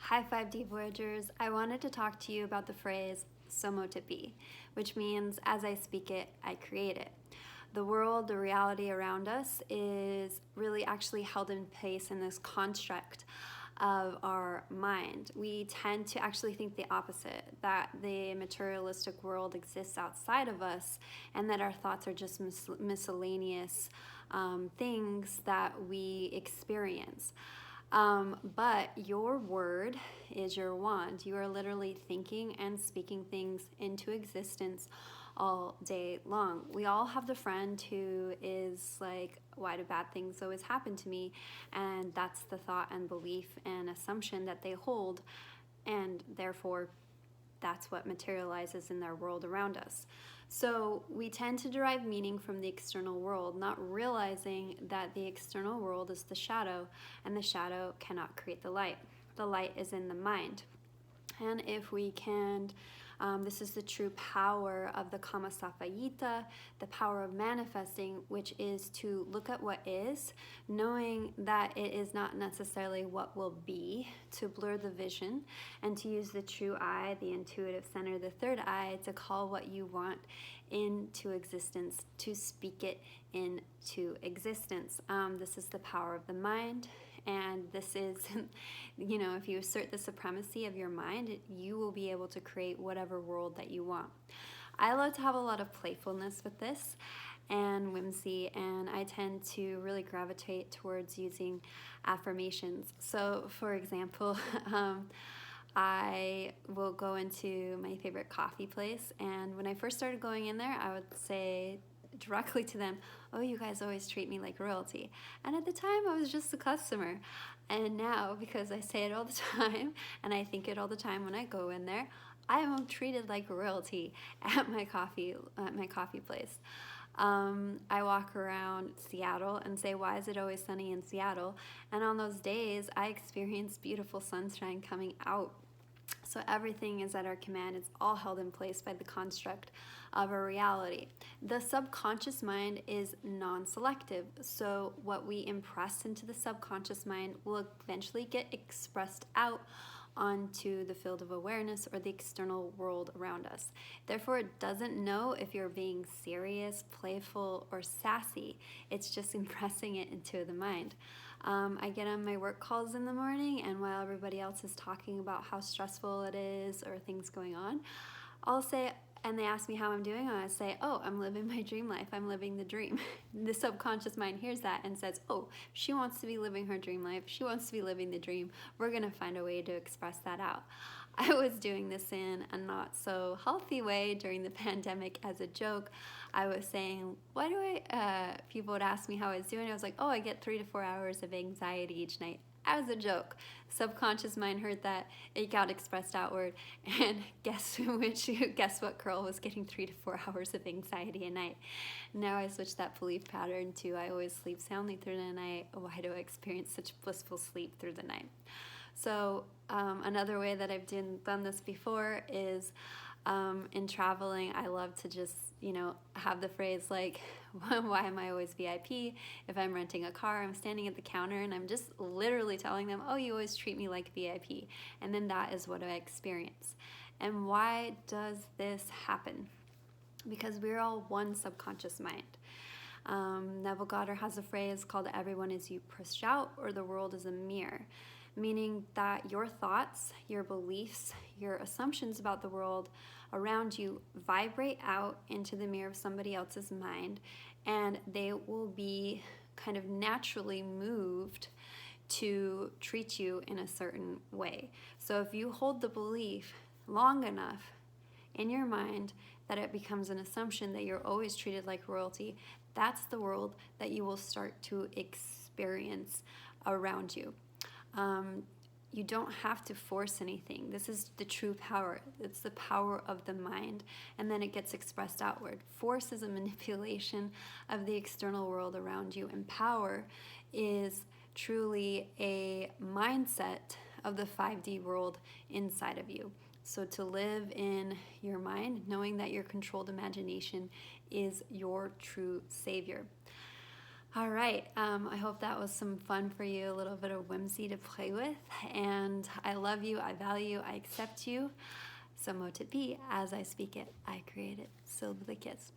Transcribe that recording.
Hi 5D Voyagers, I wanted to talk to you about the phrase "so mote it be," which means as I speak it, I create it. The world, the reality around us is really actually held in place in this construct of our mind. We tend to actually think the opposite, that the materialistic world exists outside of us and that our thoughts are just miscellaneous things that we experience. But your word is your wand. You are literally thinking and speaking things into existence all day long. We all have the friend who is like, why do bad things always happen to me? And that's the thought and belief and assumption that they hold, and therefore that's what materializes in their world around us. So we tend to derive meaning from the external world, not realizing that the external world is the shadow, and the shadow cannot create the light. The light is in the mind. And if we can, this is the true power of the Kamasavayita, the power of manifesting, which is to look at what is, knowing that it is not necessarily what will be, to blur the vision, and to use the true eye, the intuitive center, the third eye, to call what you want into existence, to speak it into existence. This is the power of the mind. And this is, if you assert the supremacy of your mind, you will be able to create whatever world that you want. I love to have a lot of playfulness with this and whimsy, and I tend to really gravitate towards using affirmations. So, for example, I will go into my favorite coffee place, and when I first started going in there, I would say directly to them, "Oh, you guys always treat me like royalty." And at the time, I was just a customer. And now, because I say it all the time, and I think it all the time when I go in there, I am treated like royalty at my coffee place. I walk around Seattle and say, why is it always sunny in Seattle? And on those days, I experience beautiful sunshine coming out. So everything is at our command. It's all held in place by the construct of a reality. The subconscious mind is non-selective. So what we impress into the subconscious mind will eventually get expressed out onto the field of awareness or the external world around us. Therefore, it doesn't know if you're being serious, playful, or sassy. It's just impressing it into the mind. I get on my work calls in the morning, and while everybody else is talking about how stressful it is or things going on, I'll say, and they ask me how I'm doing, I say, oh, I'm living my dream life. I'm living the dream. The subconscious mind hears that and says, oh, she wants to be living her dream life. She wants to be living the dream. We're going to find a way to express that out. I was doing this in a not so healthy way during the pandemic as a joke. I was saying, people would ask me how I was doing. I was like, oh, I get 3 to 4 hours of anxiety each night. As a joke. Subconscious mind heard that, it got expressed outward, and guess what girl was getting 3 to 4 hours of anxiety a night? Now I switched that belief pattern to, I always sleep soundly through the night. Why do I experience such blissful sleep through the night? So another way that I've done this before is in traveling, I love to just, have the phrase like, why am I always VIP? If I'm renting a car, I'm standing at the counter and I'm just literally telling them, oh, you always treat me like VIP. And then that is what I experience. And why does this happen? Because we're all one subconscious mind. Neville Goddard has a phrase called everyone is you pushed out, or the world is a mirror. Meaning that your thoughts, your beliefs, your assumptions about the world around you vibrate out into the mirror of somebody else's mind, and they will be kind of naturally moved to treat you in a certain way. So if you hold the belief long enough in your mind that it becomes an assumption that you're always treated like royalty, that's the world that you will start to experience around you. You don't have to force anything. This is the true power. It's the power of the mind, and then it gets expressed outward. Force is a manipulation of the external world around you, and power is truly a mindset of the 5D world inside of you. So to live in your mind, knowing that your controlled imagination is your true savior. All right, I hope that was some fun for you, a little bit of whimsy to play with. And I love you, I value, I accept you. So mote it be, as I speak it, I create it. So the kiss.